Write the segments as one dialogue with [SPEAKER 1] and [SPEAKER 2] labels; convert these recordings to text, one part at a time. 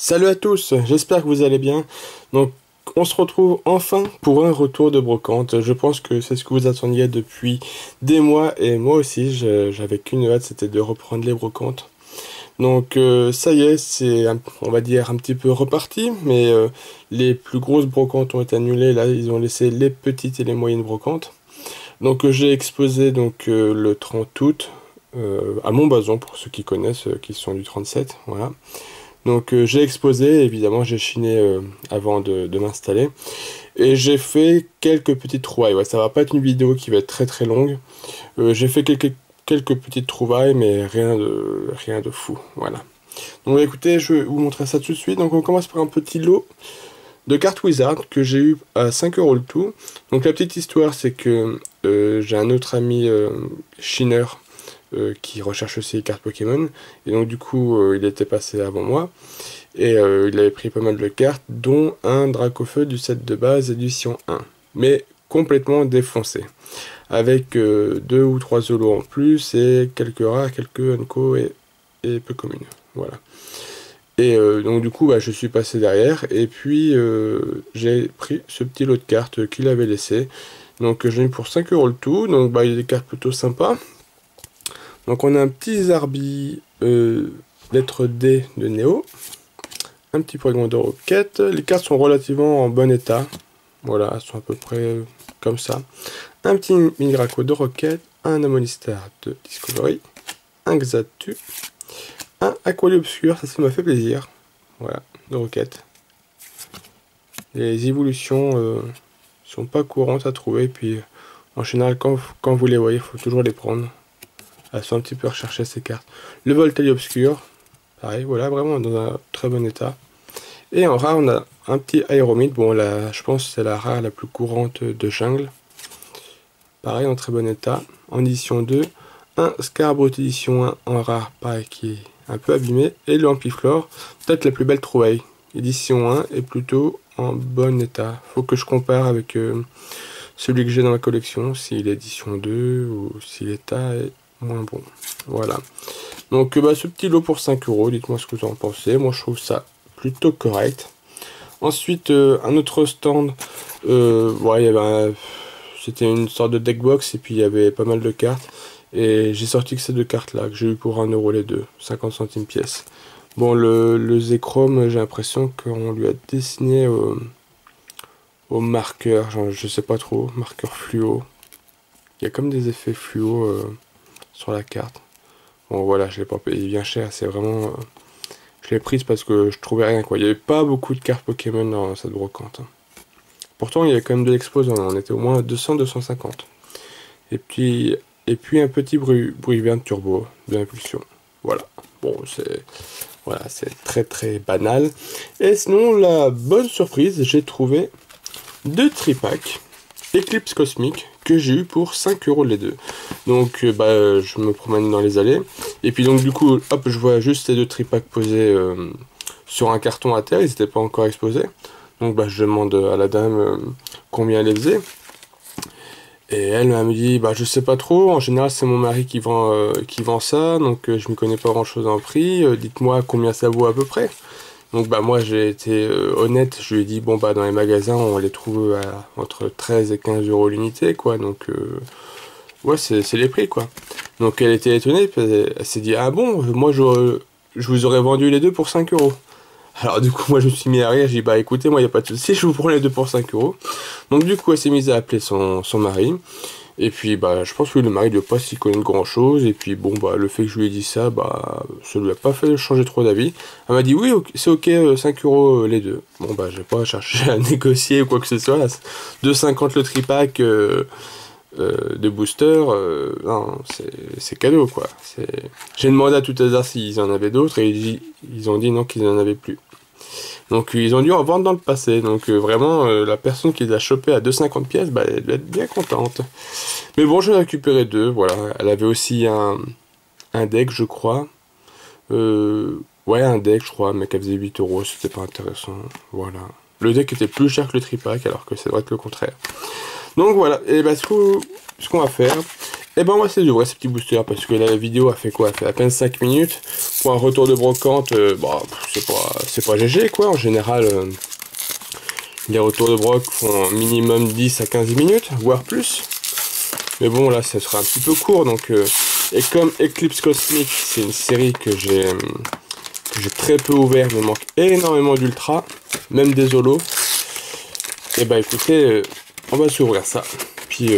[SPEAKER 1] Salut à tous, j'espère que vous allez bien. Donc, on se retrouve enfin pour un retour de brocante. Je pense que c'est ce que vous attendiez depuis des mois et moi aussi, j'avais qu'une hâte, c'était de reprendre les brocantes. Donc, ça y est, on va dire, un petit peu reparti, mais les plus grosses brocantes ont été annulées. Là, ils ont laissé les petites et les moyennes brocantes. Donc, j'ai exposé le 30 août à Montbazon, pour ceux qui connaissent, qui sont du 37, voilà. Donc j'ai exposé, évidemment j'ai chiné avant de m'installer. Et j'ai fait quelques petites trouvailles. Ouais, ça va pas être une vidéo qui va être très très longue. J'ai fait quelques petites trouvailles, mais rien de fou. Voilà. Donc écoutez, je vais vous montrer ça tout de suite. Donc on commence par un petit lot de cartes Wizard que j'ai eu à 5 € le tout. Donc la petite histoire, c'est que j'ai un autre ami chineur qui recherche aussi les cartes Pokémon, et donc du coup il était passé avant moi, et il avait pris pas mal de cartes, dont un Dracofeu du set de base édition 1, mais complètement défoncé, avec 2 ou 3 Zolos en plus, et quelques rares, quelques Unco et peu communes, voilà. Et donc du coup je suis passé derrière, et puis j'ai pris ce petit lot de cartes qu'il avait laissé, donc j'ai eu pour 5 € le tout, donc il y a des cartes plutôt sympas. Donc on a un petit Zarbi lettre D de Néo, un petit fragment de roquette. Les cartes sont relativement en bon état, voilà, elles sont à peu près comme ça. Un petit Migraco de roquette, un Amonistar de Discovery, un Xatu, un Aquali Obscur, ça m'a fait plaisir, voilà, de roquette. Les évolutions sont pas courantes à trouver, puis en général quand vous les voyez, il faut toujours les prendre. Elles sont un petit peu recherchées ces cartes. Le Voltaire Obscur, pareil, voilà, vraiment dans un très bon état. Et en rare, on a un petit Aéromite. Bon, là, je pense que c'est la rare la plus courante de jungle. Pareil, en très bon état. En édition 2, un Scarbrut édition 1 en rare, pareil, qui est un peu abîmé. Et le Ampiflore, peut-être la plus belle trouvaille. Édition 1 est plutôt en bon état. Faut que je compare avec celui que j'ai dans ma collection, s'il est édition 2 ou si l'état est moins bon. Voilà. Donc ce petit lot pour 5 €, dites-moi ce que vous en pensez. Moi je trouve ça plutôt correct. Ensuite un autre stand, c'était une sorte de deck box et puis il y avait pas mal de cartes. Et j'ai sorti que ces deux cartes là, que j'ai eu pour 1 € les deux, 50 centimes pièce. Bon, le Zekrom, j'ai l'impression qu'on lui a dessiné au marqueur, genre, je sais pas trop, marqueur fluo. Il y a comme des effets fluo sur la carte. Bon voilà, je l'ai pas payé bien cher, c'est vraiment... je l'ai prise parce que je trouvais rien quoi. Il n'y avait pas beaucoup de cartes Pokémon dans cette brocante. Pourtant il y avait quand même de l'exposant, on était au moins à 200-250. Et puis un petit Bruyvian turbo d'impulsion. Voilà. Bon c'est très très banal. Et sinon la bonne surprise, j'ai trouvé 2 tripacks Eclipse Cosmique que j'ai eu pour 5 € les deux. Donc je me promène dans les allées et puis donc du coup hop, je vois juste ces 2 tripacks posés sur un carton à terre, ils n'étaient pas encore exposés. Donc je demande à la dame combien elle les faisait. Et elle me dit je sais pas trop, en général c'est mon mari qui vend ça, donc je m'y connais pas grand chose en prix, dites-moi combien ça vaut à peu près. Donc moi j'ai été honnête, je lui ai dit bon dans les magasins on les trouve à entre 13 et 15 € l'unité quoi, donc ouais c'est les prix quoi. Donc elle était étonnée, elle s'est dit ah bon, moi je vous aurais vendu les deux pour 5 €. Alors du coup moi je me suis mis à rire, j'ai dit écoutez moi y a pas de souci, je vous prends les deux pour 5 €. Donc du coup elle s'est mise à appeler son mari. Et puis je pense que le mari ne doit pas s'y connaître grand chose. Et puis le fait que je lui ai dit ça, ça lui a pas fait changer trop d'avis. Elle m'a dit oui c'est ok 5 € les deux. Bon je vais pas chercher à négocier ou quoi que ce soit. 2,50 le tripack de booster, non c'est cadeau quoi. J'ai demandé à tout hasard s'ils en avaient d'autres et ils ont dit non qu'ils en avaient plus. Donc ils ont dû en vendre dans le passé. Donc vraiment, la personne qui les a chopés à 2,50 pièces, elle doit être bien contente. Mais bon, je vais récupérer 2, voilà. Elle avait aussi un deck, je crois. Ouais, un deck, je crois, mais qui faisait 8 €, c'était pas intéressant. Voilà. Le deck était plus cher que le tripack, alors que ça doit être le contraire. Donc voilà, et ce qu'on va faire, Et ben on va essayer d'ouvrir ces petits boosters parce que la vidéo a fait quoi? Elle fait à peine 5 minutes. Pour un retour de brocante, bah, c'est pas GG quoi. En général, les retours de broc font minimum 10 à 15 minutes, voire plus. Mais bon là ça sera un petit peu court donc... Et comme Eclipse Cosmic c'est une série que j'ai très peu ouvert, il me manque énormément d'ultra, même des holos. Et bah écoutez, on va s'ouvrir ça. Puis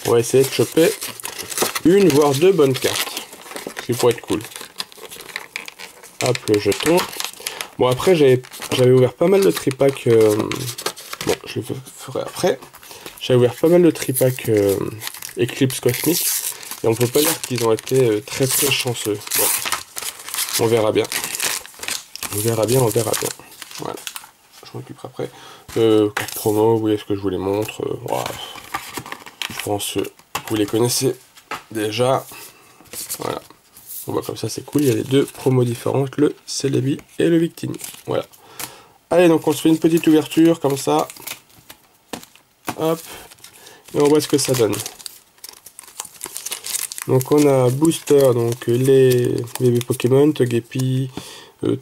[SPEAKER 1] on va essayer de choper une voire deux bonnes cartes. Ce qui pourrait être cool. Hop, le jeton. Bon après j'avais ouvert pas mal de tripack. Bon, je le ferai après. J'avais ouvert pas mal de tripack Eclipse Cosmic. Et on peut pas dire qu'ils ont été très chanceux. Bon, on verra bien. On verra bien. Voilà. Je m'occuperai après. Carte promo, oui, est-ce que je vous les montre voilà. Je pense que vous les connaissez déjà. Voilà. On voit comme ça, c'est cool. Il y a les deux promos différentes, le Celebi et le Victini. Voilà. Allez, donc on se fait une petite ouverture comme ça. Hop. Et on voit ce que ça donne. Donc on a Booster, donc les bébés Pokémon, Togepi,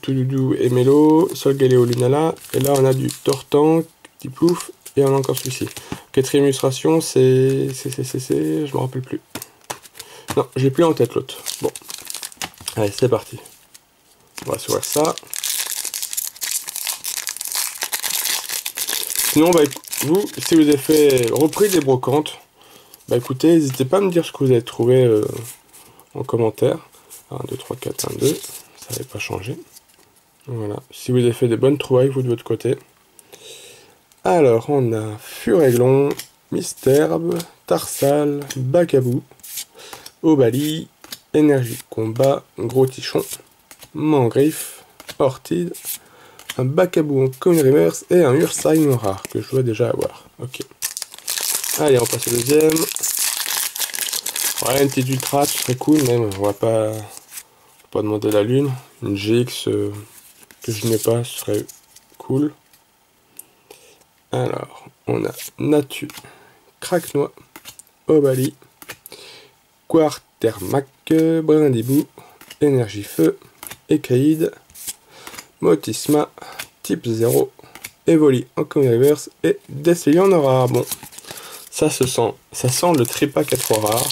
[SPEAKER 1] Toudoudou et Melo, Solgaleo, Lunala, et là on a du Tortank, Tiplouf, et on a encore celui-ci. Quatrième illustration, c'est, je me rappelle plus. Non, j'ai plus en tête l'autre. Bon, allez c'est parti. On va s'ouvrir ça. Sinon, bah, vous, si vous avez fait repris des brocantes, bah écoutez, n'hésitez pas à me dire ce que vous avez trouvé en commentaire. 1, 2, 3, 4, 1, 2. Ça n'avait pas changé. Voilà. Si vous avez fait des bonnes trouvailles, vous de votre côté. Alors, on a Furéglon, Misterbe, Tarsal, Bacabou, Obali, Énergie Combat, Gros Tichon, Mangriffe, Ortide, un Bacabou en Common Reverse et un Ursaring rare que je dois déjà avoir. Ok. Allez, on passe au deuxième. Ouais, une petite ultra, ce serait cool, mais on va pas demander la lune. Une GX que je n'ai pas, ce serait cool. Alors, on a Natu, Craquenois, Obali, Quartermac, Brindibou, Énergie Feu, Ekaïd, Motisma, Type 0, Evoli en Common Reverse et Desfilion en rare. Bon, ça sent le tripack à 3 rares.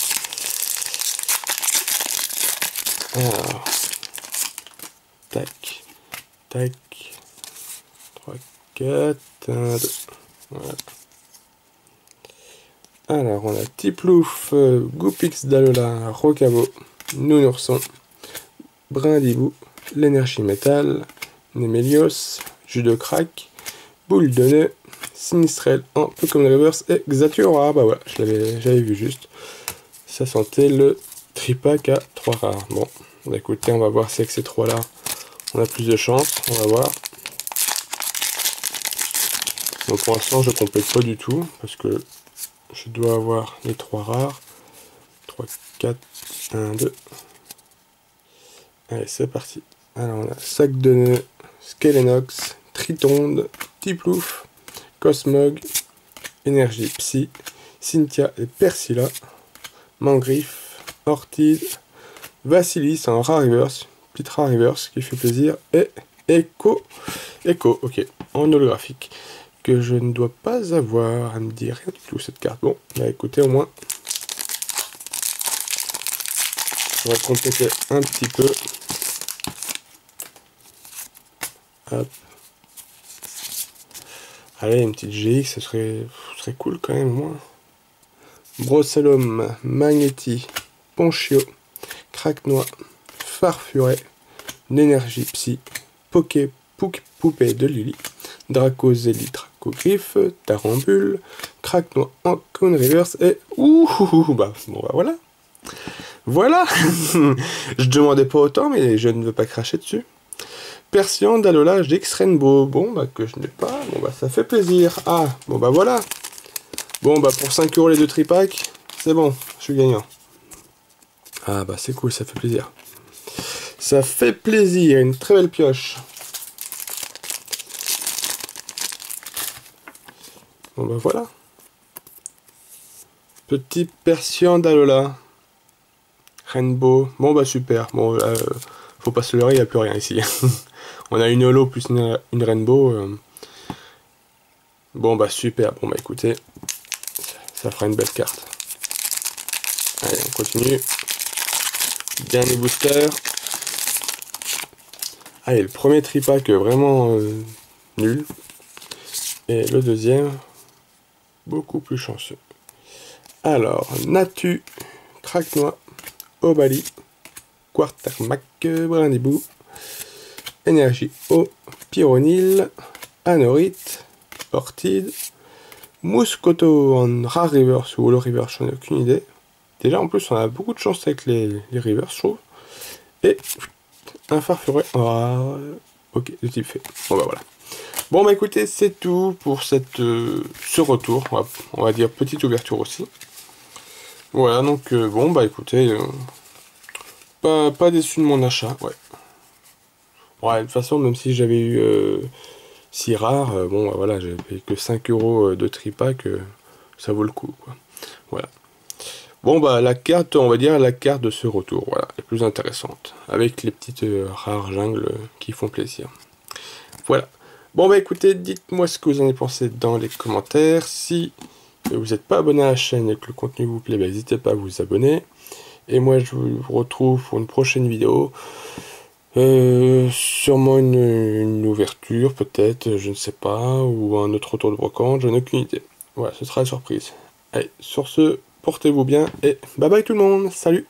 [SPEAKER 1] Alors, tac, tac, 3, 4, 1, 2, voilà. Alors, on a Tiplouf, Goupix d'Alola, Rocavo, Nounourson, Brindibou, l'Énergie Métal, Nemelios, Jus de Crack, Boule de Nœud, Sinistrel en Pokémon Reverse et Xature. Ah bah voilà, j'avais vu juste. Ça sentait le tripack à 3 rares. Bon, bah écoutez, on va voir si avec ces 3 là on a plus de chance. On va voir. Donc pour l'instant, je complète pas du tout parce que je dois avoir les 3 rares. 3, 4, 1, 2. Allez, c'est parti. Alors on a Sac de Nœud, Skelenox, Tritonde, Tiplouf, Cosmog, Énergie Psy, Cynthia et Persilla, Mangriffe, Ortide, Vassilis en rare reverse, petite rare reverse qui fait plaisir, et Echo, ok, en holographique, que je ne dois pas avoir, elle me dit rien du tout cette carte. Bon, bah écoutez, au moins, on va compléter un petit peu. Hop. Allez, une petite GX, ce serait cool quand même, moi. Brosselum, Magnéti, Ponchio, Craquenois, Farfuret, Nénergie Psy, Poupée de Lily, Dracozélie, Dracogriffe, Tarambule, Craquenois en Common Reverse et bah voilà. Voilà. Je demandais pas autant, mais je ne veux pas cracher dessus. Persian d'Alola GX Rainbow. Bon, bah, que je n'ai pas. Bon, bah, ça fait plaisir. Ah, bon, bah, voilà. Bon, bah, pour 5 € les 2 tripacks, c'est bon, je suis gagnant. Ah, bah, c'est cool, ça fait plaisir. Ça fait plaisir, une très belle pioche. Bon, bah, voilà. Petit Persian d'Alola. Rainbow. Bon bah super. Bon faut pas se leurrer, il n'y a plus rien ici. On a une holo plus une Rainbow. Bon bah super. Bon bah écoutez, ça fera une belle carte. Allez, on continue. Dernier booster. Allez, le premier tripack vraiment nul. Et le deuxième, beaucoup plus chanceux. Alors, Natu, Craquenois, Obali, Quartarmac, Brindibou, Énergie Eau, Pyronil, Anorite, Ortide, Mouscoto en rare reverse ou holo reverse, j'en ai aucune idée. Déjà, en plus, on a beaucoup de chance avec les reverse, je trouve. Et un Farfuré. Ah, ok, de type fait. Bon, bah voilà. Bon, bah écoutez, c'est tout pour ce retour. On va dire petite ouverture aussi. Voilà, donc bon, bah écoutez, pas déçu de mon achat, ouais. Ouais, de toute façon, même si j'avais eu si rare, bon, bah, voilà, j'avais payé que 5 € de tripack, ça vaut le coup, quoi. Voilà. Bon, bah la carte, on va dire la carte de ce retour, voilà, est plus intéressante, avec les petites rares jungles qui font plaisir. Voilà. Bon, bah écoutez, dites-moi ce que vous en avez pensé dans les commentaires. Si vous n'êtes pas abonné à la chaîne et que le contenu vous plaît, bah, n'hésitez pas à vous abonner. Et moi, je vous retrouve pour une prochaine vidéo. Sûrement une ouverture, peut-être, je ne sais pas, ou un autre retour de brocante, j'en ai aucune idée. Voilà, ce sera la surprise. Allez, sur ce, portez-vous bien et bye bye tout le monde, salut!